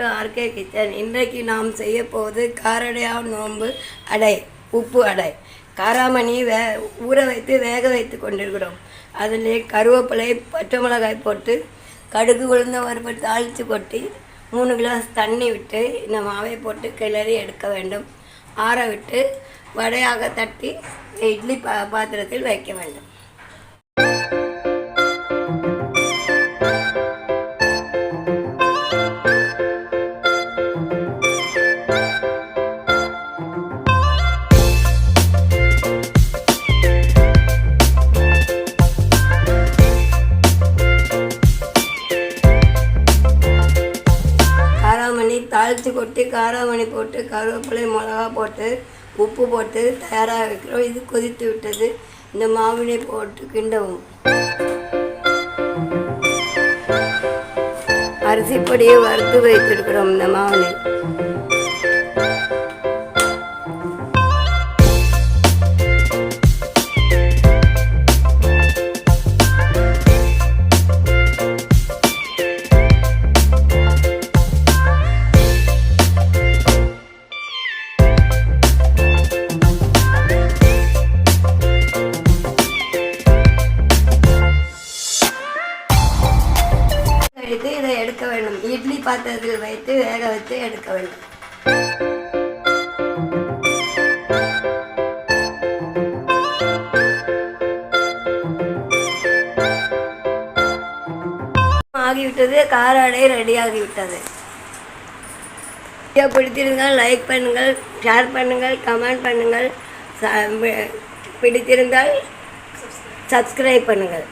To RK kitchen. இன்றைக்கு நாம் செய்ய போவது காரடையான் நோன்பு அடை, உப்பு அடை. காராமணி ஊற வைத்து வேக வைத்து கொண்டிருக்கிறோம். அதிலே கருவேப்பிலை, பச்சை மிளகாய் போட்டு கடுகு உளுந்த பருப்பு தாளித்து கொட்டி 3 கிளாஸ் தண்ணி விட்டு இந்த மாவை போட்டு கிளறி எடுக்க வேண்டும். ஆற விட்டு வடையாக தட்டி இட்லி பாத்திரத்தில் வைக்க வேண்டும். காராமணி தாளித்து கொட்டி காராமணி போட்டு கருவேப்பிலை மிளகா போட்டு உப்பு போட்டு தயாராக வைக்கிறோம். இது கொதித்து விட்டது. இந்த மாவினை போட்டு கிண்டவும். அரிசிப்பொடியை வறுத்து வைத்திருக்கிறோம் இந்த மாவினை. இதை எடுக்க வேண்டும். இட்லி பாத்திரத்தில் வைத்து வேக வைத்து எடுக்க வேண்டும். ஆகிவிட்டது. கார அடை ரெடி ஆகிவிட்டது. பிடித்திருந்தால் லைக் பண்ணுங்கள், ஷேர் பண்ணுங்கள், கமெண்ட் பண்ணுங்கள். பிடித்திருந்தால் சப்ஸ்கிரைப் பண்ணுங்கள்.